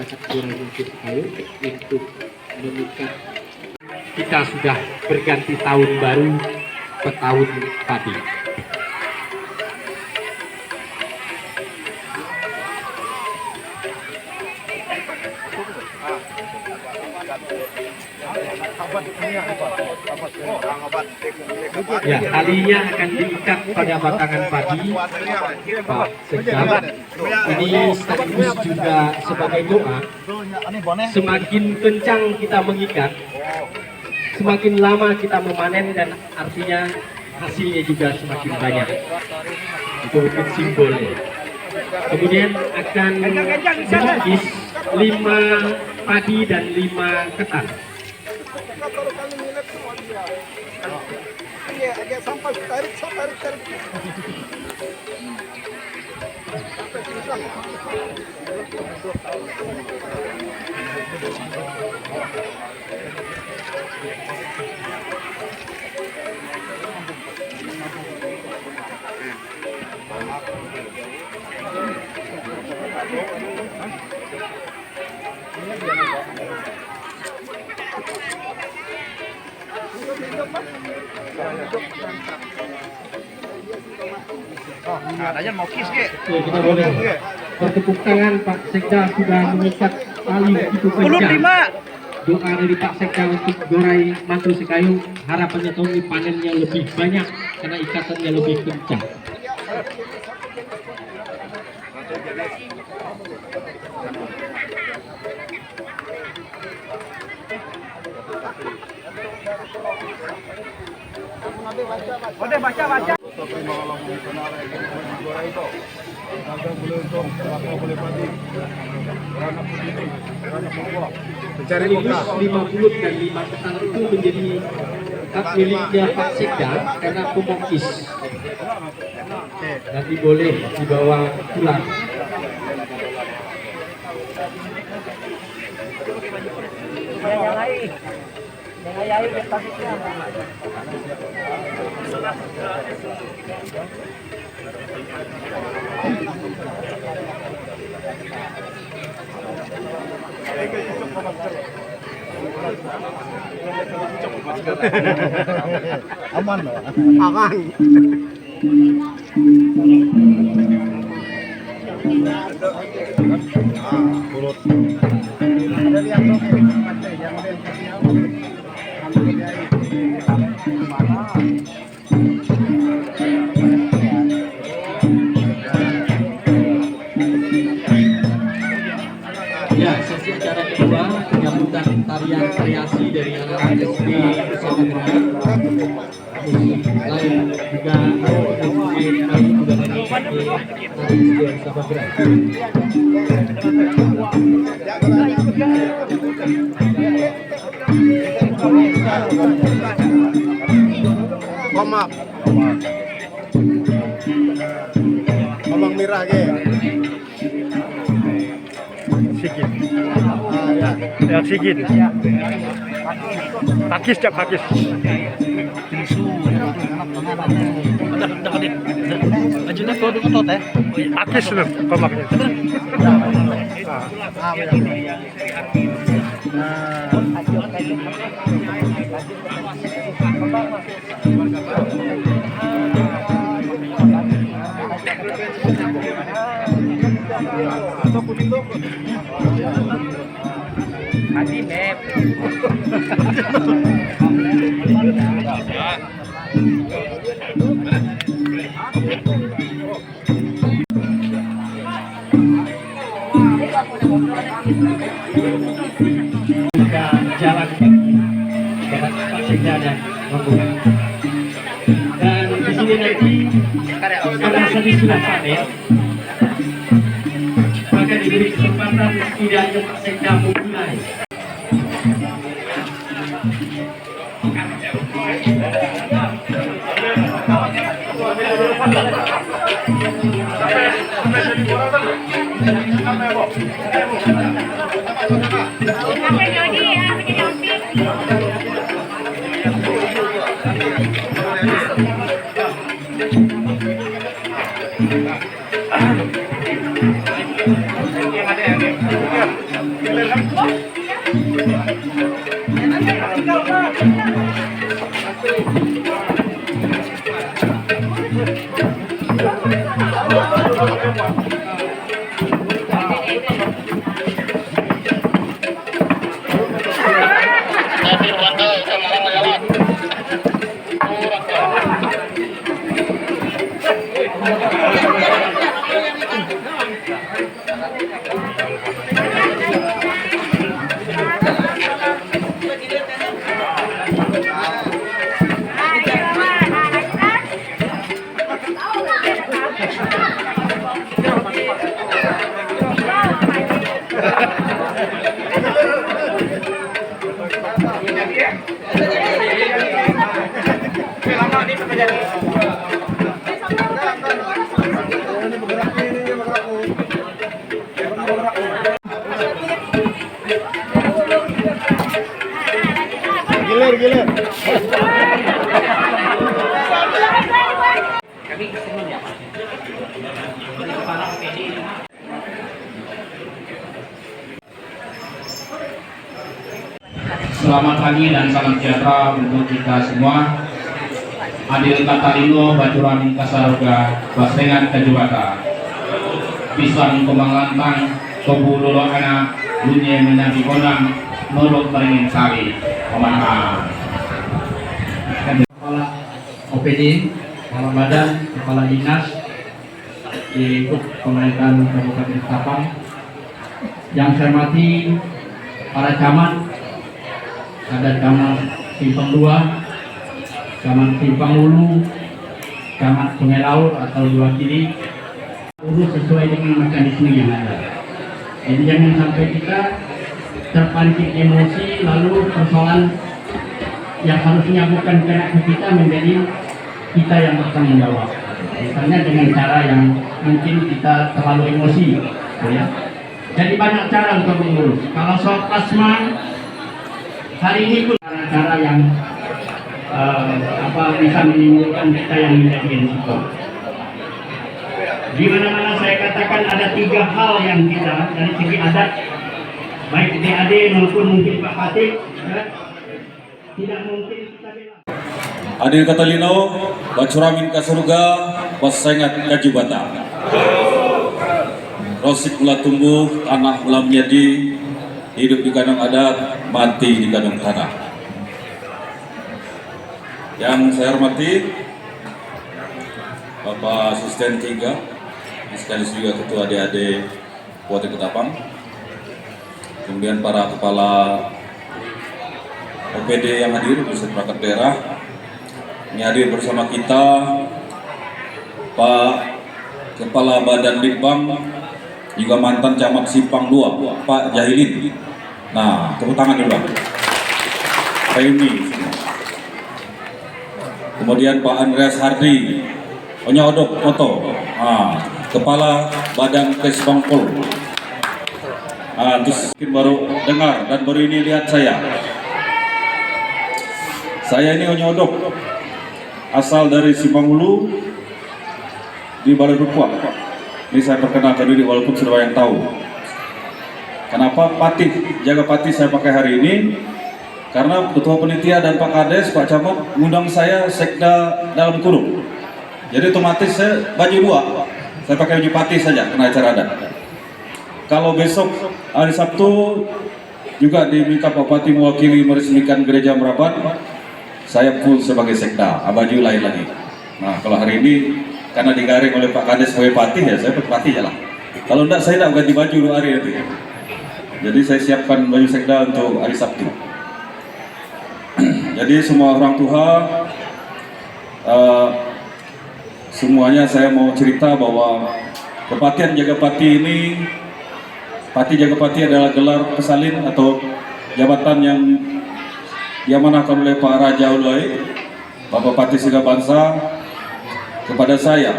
masyarakat Gorai Mangkusekayu untuk mengikat. Kita sudah berganti tahun baru ke tahun padi. Ya, talinya akan diikat pada batangan padi, Pak Sekda. Ini sekaligus juga sebagai doa. Semakin kencang kita mengikat, semakin lama kita memanen dan artinya hasilnya juga semakin banyak. Itu mungkin simbolnya. Kemudian akan dibungkus 5 padi dan 5 ketan. Katanya mau kis ke? Ya, kita boleh bertepuk tangan. Pak Sekda sudah mengikat tali itu kencang. Doa dari Pak Sekda untuk Gorai Mangkusekayu, harapannya tahun ini panennya lebih banyak karena ikatannya lebih kencang. Baca. Sekaligus 5 bulut dan 5 ketan itu menjadi hak miliknya Pak Sekda karena pemokis. Nanti boleh dibawa pulang. Aman loh. Aman. Ya, sesi acara kedua penyambutan tarian kreasi dari anak-anak SD Nusa Tenggara. Lain juga pemain kami juga dari SD Nusa Tenggara. Komak. Komang mirah ke. Sikit. Ya. Ya sikit. Pakis cak pakis. Ajunya kau dengan tot ya? Pakis loh komaknya. Adi map. Jalan dengan Pak Sekda dan rombongan. Dan di sini nanti karena tadi sudah panen, maka diberi kesempatan setidaknya Pak Sekda memulai. Selamat pagi dan salam sejahtera untuk kita semua. Adil Katalino, Bacuran Kasaruga, Basengan Kajubata, Pisang Kemangantang, Kobu Lolo Anak, Lunye Menabi Konang, Nolok Beringin Sari, Pemanah. Kepala OPD, Kepala Badan, Kepala Dinas di Pemerintahan Kabupaten Ketapang. Yang saya hormati para camat, ada camat Simpang 2, camat Simpang Hulu, camat Sungai Laut atau diwakili urus sesuai dengan mekanisme yang ada. Jadi jangan sampai kita terpancing emosi lalu persoalan yang harusnya bukan kena ke kita menjadi kita yang bertanggung jawab. Misalnya dengan cara yang mungkin kita terlalu emosi, ya. Jadi banyak cara untuk mengurus. Kalau soal plasma hari ini pun cara yang bisa menimbulkan kita yang menjadi risiko. Di mana-mana saya katakan ada 3 hal yang kita dari segi adat, baik DAD maupun mungkin Pak Fatih, ya, tidak mungkin kita bela. Adil Katalino, Bacuramin Kasaruga, Basengat Kajubata. Rosik mula tumbuh, tanah mula menjadi, hidup di kandang adat, mati di kandang tanah. Yang saya hormati Bapak Asisten 3, sekaligus juga Ketua DAD Kabupaten Ketapang, kemudian para kepala OPD yang hadir, beserta perangkat daerah. Ini hadir bersama kita Pak Kepala Badan Litbang, juga mantan camat Simpang 2, Pak Jahilin. Nah, tepuk tangan dulu Pak. Ini. Kemudian Pak Andreas Hardi, Onyodok Moto, Kepala Badan Kesbangpol. Terus mungkin baru dengar dan baru ini lihat saya. Saya ini Onyodok, asal dari Simpang Hulu di Balai Rukuak. Ini saya perkenalkan diri walaupun sudah banyak tahu. Kenapa Patih, jaga Patih saya pakai hari ini? Karena Ketua Penitia dan Pak Kades, Pak Camat mengundang saya sekda dalam kurung. Jadi otomatis saya baju 2. Saya pakai baju Patih saja kena acara adat. Kalau besok hari Sabtu juga diminta Pak Patih mewakili meresmikan gereja Merabat, saya full sebagai sekda, baju lain lagi. Nah, kalau hari ini karena digaring oleh Pak Kades sebagai Patih, ya saya pakai Patih jalan. Kalau enggak saya enggak ganti baju 2 hari nanti. Jadi saya siapkan baju sekda untuk hari Sabtu. Jadi semua orang tua, semuanya saya mau cerita bahwa Kepatian Jagapati ini, Pati Jagapati adalah gelar pesalin atau jabatan yang diamanahkan oleh Pak Raja Ulai, Bapak Pati Siga Bangsa, kepada saya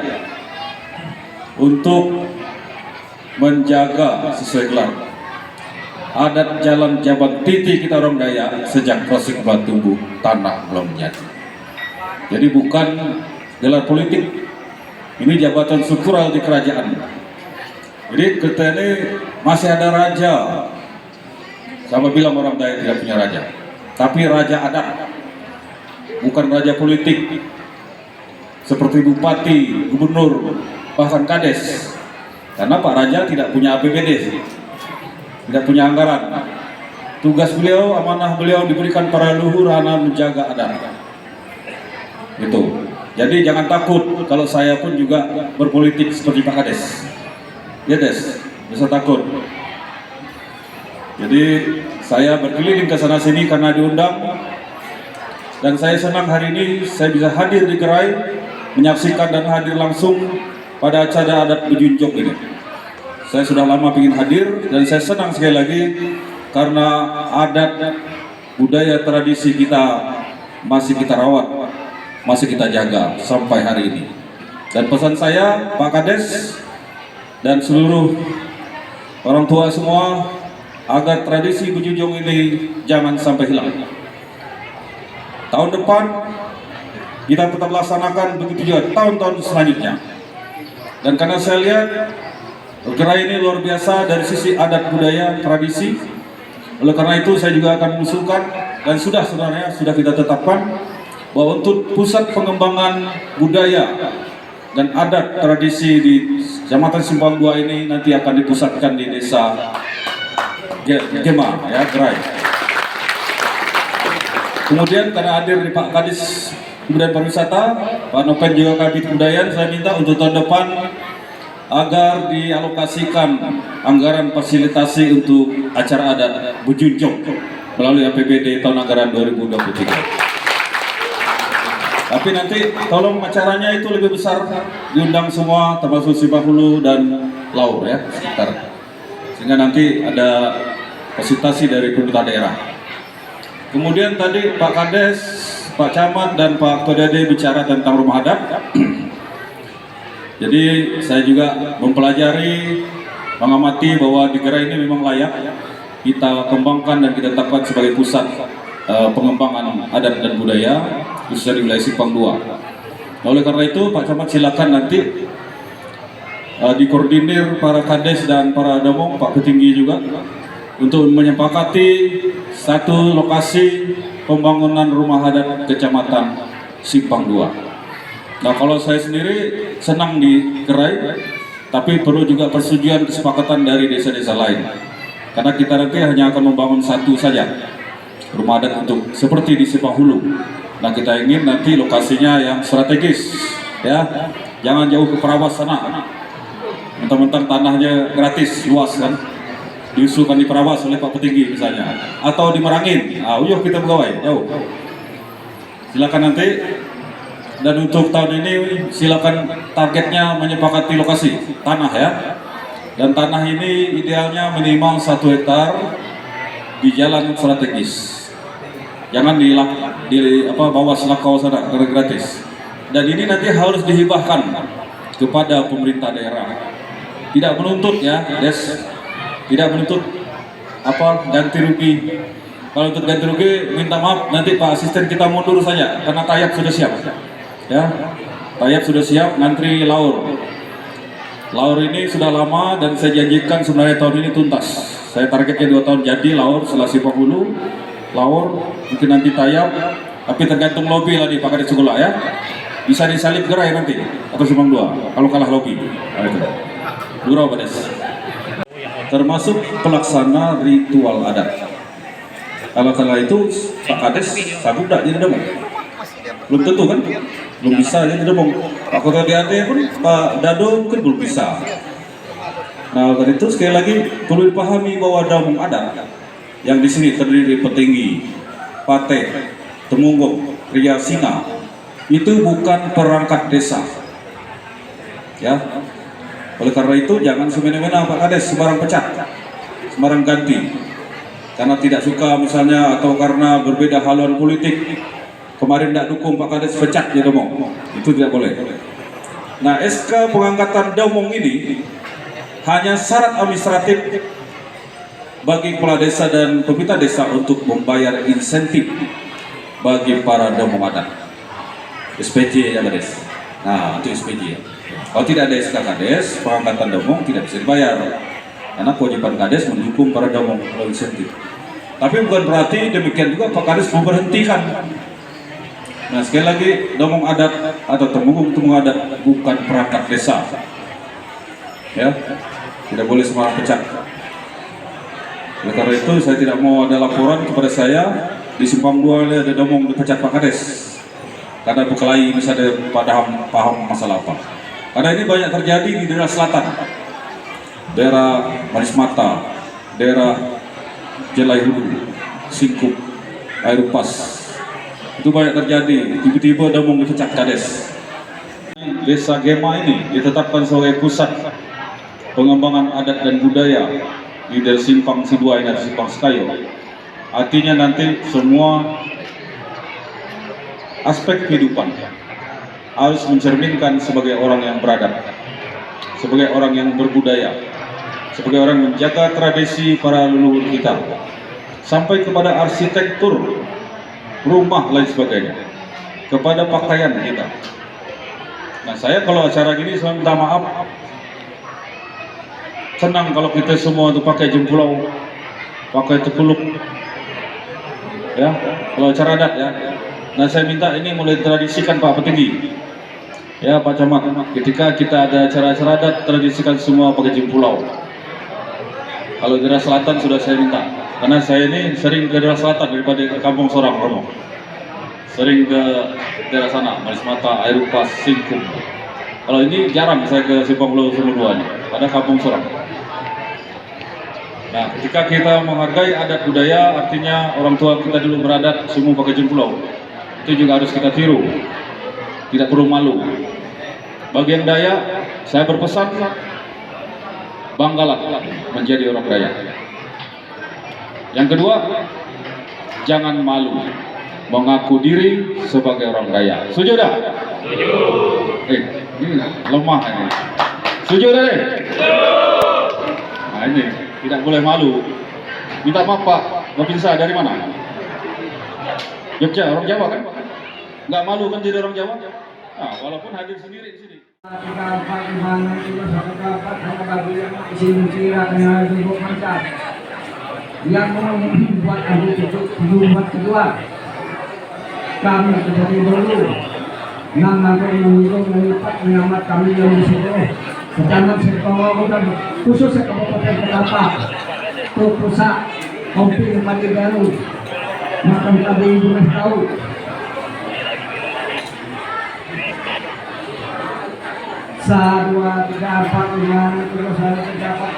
untuk menjaga sesuai gelar adat jalan jabat titi kita orang Dayak sejak Rosik tumbuh tanah belum jadi. Jadi bukan gelar politik, ini jabatan struktural di kerajaan. Jadi kita ini masih ada raja, sama bilang orang Dayak tidak punya raja, tapi raja adat, bukan raja politik seperti bupati, gubernur, bahkan kades. Karena Pak Raja tidak punya APBD, tidak punya anggaran. Tugas beliau, amanah beliau diberikan para leluhur hanya menjaga adat. Itu. Jadi jangan takut kalau saya pun juga berpolitik seperti Pak Kades. Ya Des, bisa takut. Jadi saya berkeliling ke sana sini karena diundang. Dan saya senang hari ini saya bisa hadir di gerai, menyaksikan dan hadir langsung pada acara adat Bejunjok ini. Saya sudah lama ingin hadir dan saya senang sekali lagi karena adat, budaya, tradisi kita masih kita rawat, masih kita jaga sampai hari ini. Dan pesan saya, Pak Kades dan seluruh orang tua semua, agar tradisi Bejunjong ini jangan sampai hilang. Tahun depan kita tetap laksanakan begitu juga tahun-tahun selanjutnya. Dan karena saya lihat gerai ini luar biasa dari sisi adat budaya tradisi, oleh karena itu saya juga akan mengusulkan dan sebenarnya sudah kita tetapkan bahwa untuk pusat pengembangan budaya dan adat tradisi di Kecamatan Simpang 2 ini nanti akan dipusatkan di desa Gema, ya, Gerai. Kemudian karena hadir di Pak Kadis Kebudayaan Pariwisata, Pak Nopen juga Kabid Kebudayaan, saya minta untuk tahun depan agar dialokasikan anggaran fasilitasi untuk acara adat Bujunjong melalui APBD tahun anggaran 2023. Tapi nanti tolong acaranya itu lebih besar, diundang semua termasuk Simpang Hulu dan Laur, ya, sekitar. Sehingga nanti ada fasilitasi dari pemerintah daerah. Kemudian tadi Pak Kades, Pak Camat dan Pak Ketua DD bicara tentang rumah adat. Jadi saya juga mempelajari, mengamati bahwa di Gerai ini memang layak kita kembangkan dan kita tetapkan sebagai pusat pengembangan adat dan budaya khususnya di wilayah Simpang 2. Nah, oleh karena itu Pak Camat silakan nanti dikoordinir para Kades dan para Domong, Pak Petinggi juga untuk menyepakati satu lokasi pembangunan rumah adat Kecamatan Simpang 2. Nah, kalau saya sendiri senang di Gerai, tapi perlu juga persetujuan kesepakatan dari desa-desa lain. Karena kita nanti hanya akan membangun satu saja rumah adat untuk seperti di Simpang Hulu. Nah, kita ingin nanti lokasinya yang strategis, ya, jangan jauh ke Perawas sana. Mentang-mentang tanahnya gratis, luas kan, diusulkan di Perawas oleh Pak Petinggi misalnya, atau di Merangin. Uyuh kita pegawai jauh. Silakan nanti. Dan untuk tahun ini silakan targetnya menyepakati lokasi tanah, ya. Dan tanah ini idealnya minimal 1 hektar di jalan strategis. Jangan di bawah selakau sana karena gratis. Dan ini nanti harus dihibahkan kepada pemerintah daerah. Tidak menuntut, ya, Des. Tidak menuntut ganti rugi. Kalau untuk ganti rugi minta maaf, nanti Pak Asisten kita mundur saja karena Tayap sudah siap. Ya, Tayap sudah siap, ngantri Laur. Laur ini sudah lama dan saya janjikan sebenarnya tahun ini tuntas. Saya targetnya 2 tahun jadi Laur, setelah Simpang Hulu, Laur, mungkin nanti Tayap, tapi tergantung lobby lah di Pak Kades Sekolah, ya. Bisa disalip Gerai nanti atau Simpang 2 kalau kalah lobby. Nah, itu. Gurau Kades. Termasuk pelaksana ritual adat. Kalau itu Pak Kades sanggup tidak jadi Domong? Belum tentu kan? Belum bisa jadi Domong. Pak Ketua DAD pun, Pak Dado mungkin belum bisa. Nah, karena itu sekali lagi perlu dipahami bahwa Domong adat yang di sini terdiri Petinggi, Pate, Temunggung, Ria Singa, itu bukan perangkat desa. Ya. Oleh karena itu jangan semena-mena Pak Kades sembarang pecat, sembarang ganti. Karena tidak suka misalnya atau karena berbeda haluan politik, kemarin tidak dukung Pak Kades pecat ya Domong, itu tidak boleh. Nah, SK pengangkatan Domong ini hanya syarat administratif bagi kepala desa dan pemerintah desa untuk membayar insentif bagi para Domong adat. SPJ ya Kades. Nah, itu SPJ. Kalau tidak ada SK Kades, pengangkatan Domong tidak bisa dibayar. Karena kewajiban Kades mendukung para Domong melalui insentif. Tapi bukan berarti demikian juga Pak Kades memberhentikan. Nah, sekali lagi Domong adat atau Temunggung adat bukan perangkat desa. Ya, tidak boleh sembarang pecat. Oleh karena itu saya tidak mau ada laporan kepada saya di Simpang 2 ada Domong dipecat Pak Kades. Karena berkelahi misalnya paham masalah apa. Karena ini banyak terjadi di daerah selatan, daerah Manis Mata, daerah Jelai Hulu, Singkup, Air Upas. Itu banyak terjadi, tiba-tiba Domong dipecat Kades. Desa Gema ini ditetapkan sebagai pusat pengembangan adat dan budaya di dari Simpang Sidua dan Simpang Sekayo. Artinya nanti semua aspek kehidupan harus mencerminkan sebagai orang yang beradab, sebagai orang yang berbudaya, sebagai orang menjaga tradisi para leluhur kita, sampai kepada arsitektur rumah lain sebagainya. kepada pakaian kita. Nah, saya kalau acara gini saya minta maaf. Senang kalau kita semua itu pakai jempulau, pakai tekuluk, ya. Kalau acara adat ya. Nah, saya minta ini mulai tradisikan Pak Petinggi, ya Pak Camat. Ketika kita ada acara-acara adat, tradisikan semua pakai jempulau. Kalau daerah selatan sudah saya minta, karena saya ini sering ke daerah selatan daripada ke Kampung Sorang, Romo. Sering ke daerah sana, Manis Mata, Air Upas, Singkum. Kalau ini jarang saya ke Simpang Pulau Sumur pada Kampung Sorang. Nah, ketika kita menghargai adat budaya, artinya orang tua kita dulu beradat semua pakai jempulau. Itu juga harus kita tiru. Tidak perlu malu. Bagi yang Dayak, saya berpesan, banggalah menjadi orang Dayak. Yang kedua, jangan malu mengaku diri sebagai orang Dayak. Setuju dah? Ini lemah ini. Setuju dah? Nah, ini tidak boleh malu. Minta maaf Pak, Bapinsa dari mana? Jogja, orang Jawa kan? Nggak malu kan jadi orang Jawa? Nah, walaupun hadir sendiri di sini. Yang membuat membuat kedua kami seperti dulu nama menunggu melipat menyelamat kami yang di situ Kecamatan Sekolah dan khusus Kabupaten Kelapa pusat Kompil Padi Baru makan tadi ibu tahu dua tiga empat lima terus ada terdapat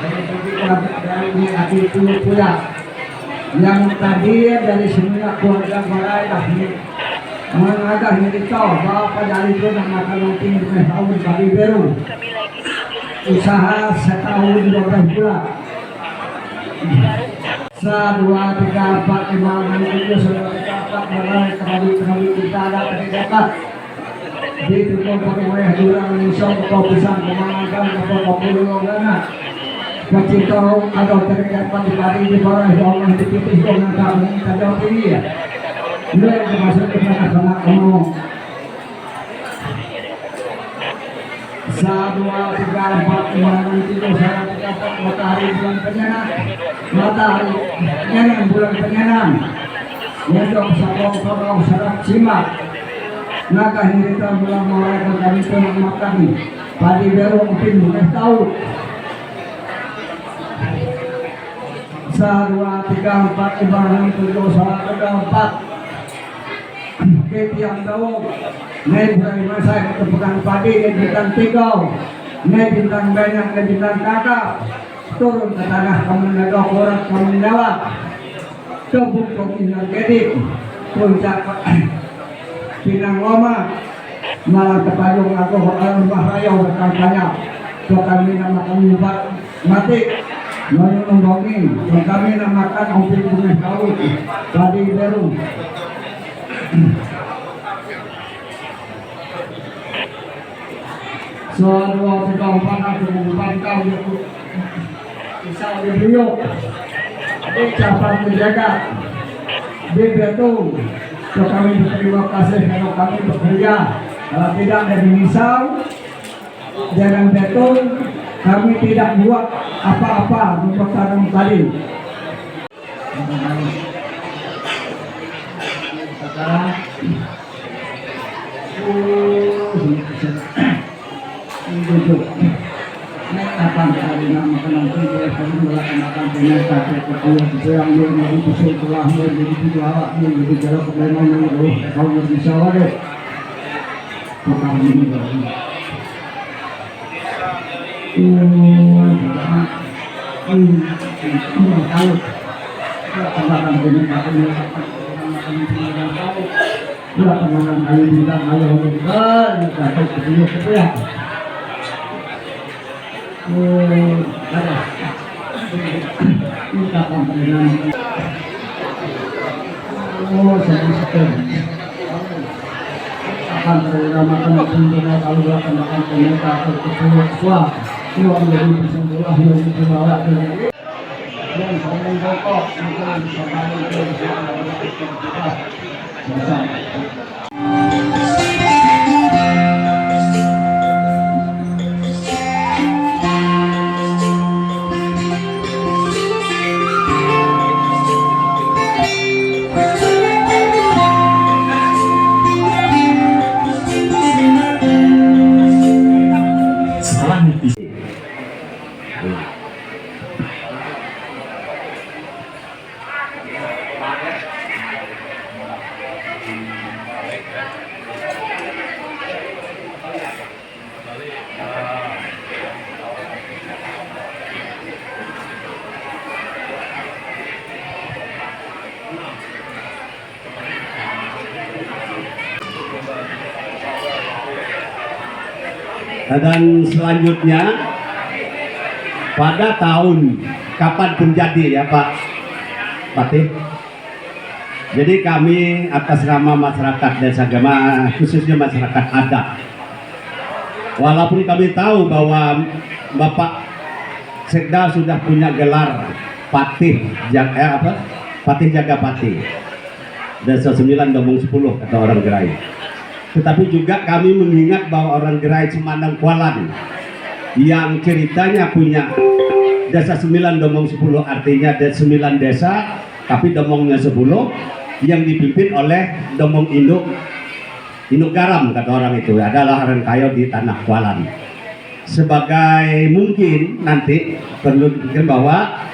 dari ini hati punya yang tadi dari semua keluarga Barai ini mengadah ini tahu bapak dari itu nama mungkin tahun Padi Baru usaha setahun 12 bulan. 1, 2, 3, 4, 5, 6, 7, 1, 2, 3, 4 kembali kita ada terdapat di tutup pakai jurang misal kau pisang kemangan kau pulungan kecintau atau terdapat di padi di bawah orang di titik dengan kamu ada ini ya mulai masuk ke sana kamu 1, 2, 3, 4, 5, 6, 7, 1, 2, 3, 4 matahari bulan penyenang matahari penyenang bulan penyenang untuk sabong sarap simak naga kita mulai merayakan kami tengah makan Padi Baru mungkin boleh tahu 1, 2, 3, 4, 5, 6, 7, 1, 4 Ketiang tahu naik dari masa ketepukan padi dan bintang tigau naik bintang banyak dan bintang kakak turun ke tanah kamu naga korak kamu jawab kebun kopi energetik puncak Pinang Loma malah terpajung aku orang bahaya berkampanye so kami namakan mati menunggangi kami namakan Ompin Bunga Tahu Padi Baru Soal kita umpana kehidupan kau bisa beliau ucapan menjaga betul so kami berterima kasih kalau kami bekerja kalau tidak ada misal jangan betul kami tidak buat apa-apa untuk tanam kali sekarang duduk akan kali nama kenang kita kami melaksanakan penyelesaian kepada yang menjadi pusat telah menjadi juara menjadi jalan problema yang kau bisa wae tukang ini tahu tentang dua teman ayo bintang ayo bintang kata kedua kedua ada minta panggilan sedikit akan teramakan pembina kalau akan makan ternyata atau kedua dua menjadi sembuh yang dibawa dan saya pokok untuk bisa balik ke Dan selanjutnya pada tahun kapan pun jadi ya Pak Patih. Jadi kami atas nama masyarakat Desa Gema, khususnya masyarakat adat, walaupun kami tahu bahwa Bapak Sekda sudah punya gelar Patih Patih Jagapati Desa 9 Domong 10 kata orang Gerai. Tetapi juga kami mengingat bahwa orang Gerai Semandang Kualan yang ceritanya punya Desa 9 Domong 10, artinya 9 desa tapi domongnya 10, yang dipimpin oleh Domong Induk Garam kata orang itu adalah Rengkayo di Tanah Kualan. Sebagai mungkin nanti perlu dipikir bahwa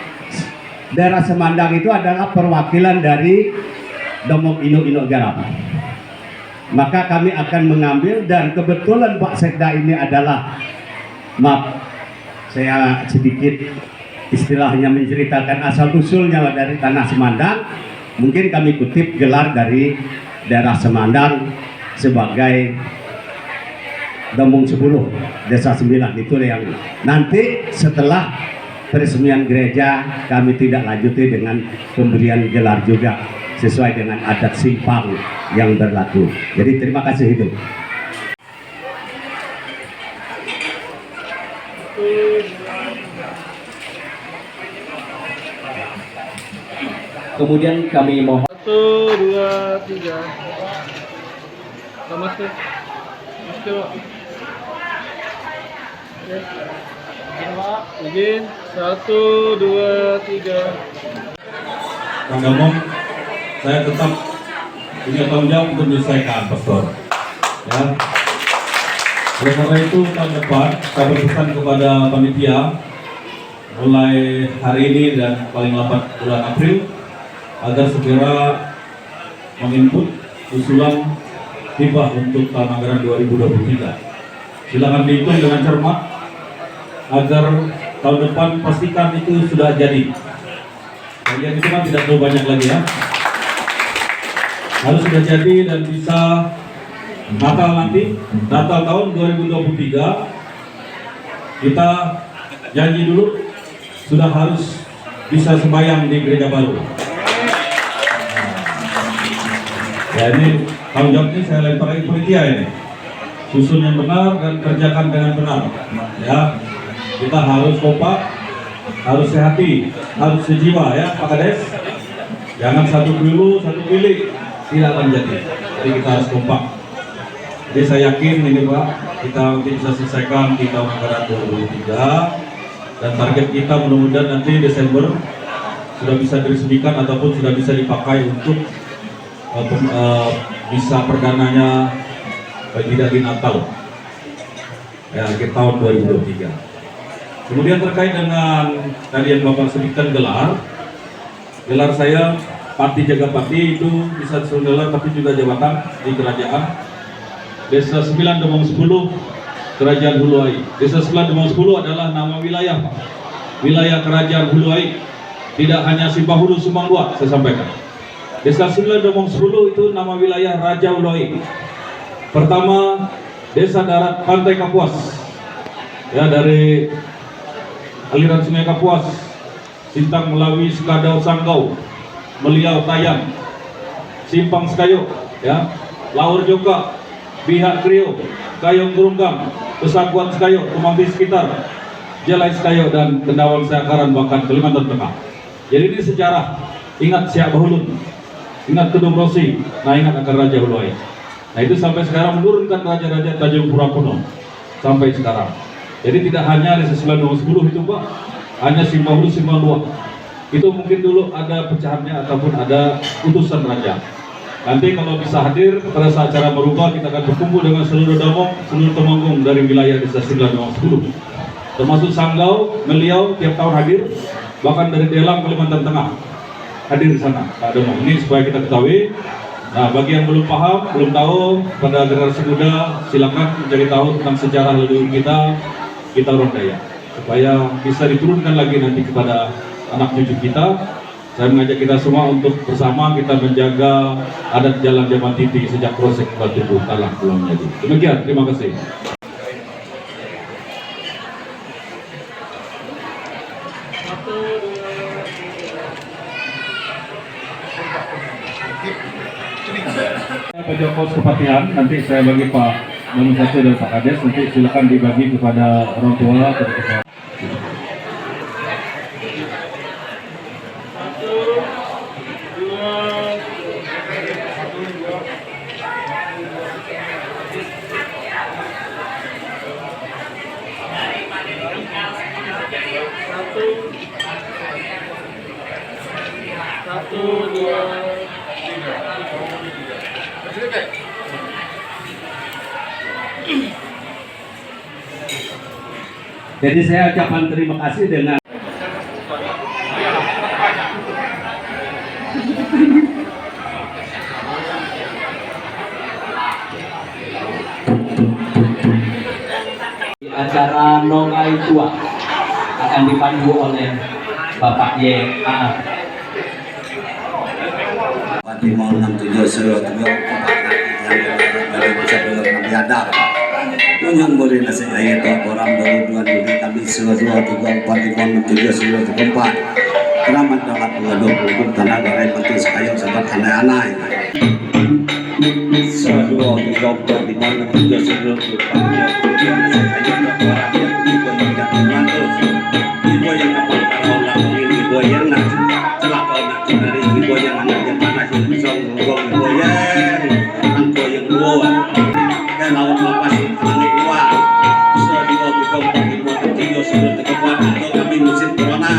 daerah Semandang itu adalah perwakilan dari Domong Induk Garam. Maka kami akan mengambil, dan kebetulan Pak Sekda ini adalah, maaf saya sedikit istilahnya menceritakan asal usulnya dari Tanah Semandang. Mungkin kami kutip gelar dari daerah Semandang sebagai Domong 10 Desa 9, itu yang nanti setelah peresmian gereja kami tidak lanjuti dengan pemberian gelar juga sesuai dengan adat simpang yang berlaku. Jadi terima kasih itu. Kemudian kami mohon 1, 2, 3. Namaste. Namaste, Pak. Oke. Izin, Pak. Izin. 1, 2, 3. Kang Gambong, saya tetap punya tanggung jawab untuk menyelesaikan pastor. Ya. Oleh karena itu tahun depan saya berpesan kepada panitia mulai hari ini dan paling lambat bulan April agar segera menginput usulan hibah untuk tahun anggaran 2023. Silakan dihitung dengan cermat agar tahun depan pastikan itu sudah jadi. Bagian itu kan tidak terlalu banyak lagi ya. Harus sudah jadi dan bisa Natal nanti, Natal tahun 2023 kita janji dulu sudah harus bisa sembahyang di gereja baru. Ya ini tanggung jawabnya saya lempar lagi panitia ini. Susun yang benar dan kerjakan dengan benar. Ya, kita harus kompak, harus sehati, harus sejiwa ya Pak Kades. Jangan satu dulu, satu pilih, tidak akan jadi. Jadi kita harus kompak. Jadi saya yakin ini Pak, kita nanti bisa selesaikan di tahun anggaran 2023 dan target kita mudah-mudahan nanti Desember sudah bisa diresmikan ataupun sudah bisa dipakai untuk bisa perdananya tidak di Natal ya akhir tahun 2023. Kemudian terkait dengan tadi yang Bapak sebutkan gelar saya Patih Jagapati itu bisa gelar tapi juga jabatan di kerajaan. Desa 9 Domong 10 Kerajaan Huluai. Desa 9 Domong 10 adalah nama wilayah Pak. Wilayah Kerajaan Huluai, tidak hanya Simpang Sumbang 2 saya sampaikan. Desa 9 Domong 10 itu nama wilayah Raja Huluai. Pertama, Desa Darat Pantai Kapuas. Ya, dari aliran Sungai Kapuas, Sintang Melawi Sekadau Sanggau, Meliau Tayang, Simpang Sekayo, ya, Laur Joka, Bihak Krio, Kayong Gerunggang, Pesakuan Sekayo, Kemangti sekitar, Jelai Sekayo dan Kendawang Seakaran bahkan Kalimantan Tengah. Jadi ini sejarah. Ingat Siak Bahulun, ingat Kedung Rosi, nah ingat akan Raja Huluai. Nah itu sampai sekarang menurunkan raja-raja Tanjung Pura kuno sampai sekarang. Jadi tidak hanya Desa 9 Domong 10 itu Pak, hanya Simpang Hulu, Simpang 2. Itu mungkin dulu ada pecahannya ataupun ada utusan raja. Nanti kalau bisa hadir pada saat acara merubah, kita akan berkumpul dengan seluruh domong, seluruh temanggung dari wilayah Desa 9 Domong 10. Termasuk Sanggau, Meliau tiap tahun hadir, bahkan dari Delang, Kalimantan Tengah hadir di sana. Pak Domong ini supaya kita ketahui. Nah, bagi yang belum paham, belum tahu, pada generasi muda silakan mencari tahu tentang sejarah leluhur kita orang Dayak, supaya bisa diturunkan lagi nanti kepada anak cucu kita. Saya mengajak kita semua untuk bersama kita menjaga adat jalan zaman titi sejak proses Batu Kalah belum jadi. Demikian, terima kasih. Pak Joko Kepatihan, nanti saya bagi Pak Banu Satu dan Pak Kades, nanti silakan dibagi kepada orang tua atau kepada. Jadi saya ucapkan terima kasih dengan acara Nongai Tua akan dipandu oleh Bapak Y.A. Pati mau 67 seluruh juga dari pusat dalam kami ada. Tunyang boleh nasi ayat orang dua dulu kami seluruh juga pati mau 67 seluruh keempat. Keramat dalam 20 tanah garai penting sekayang sahabat anai-anai. Seluruh juga pati mau 67 seluruh keempat. Ibu yang kapal kalau lalu ibu yang nak celaka nak dari ibu yang anak yang panas yang song gong ibu yang dua dan lawan lepas langit dua sedua tukang ibu ketiga sudah terkeluar untuk kami musim corona.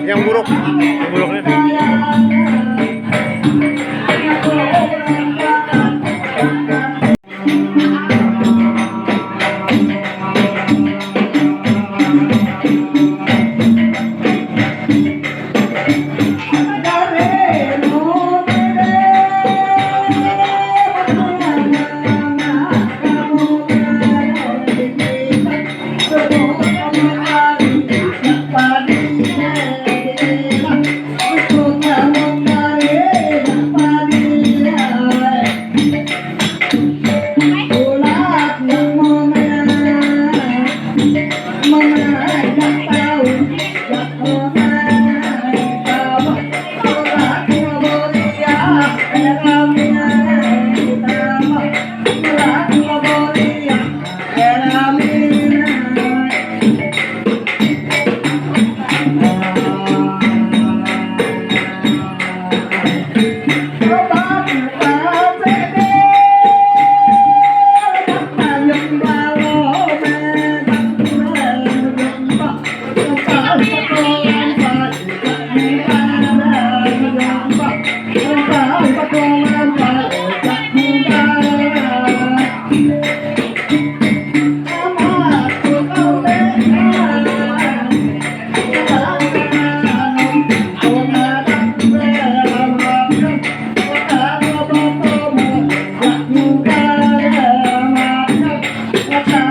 Yang buruk. baca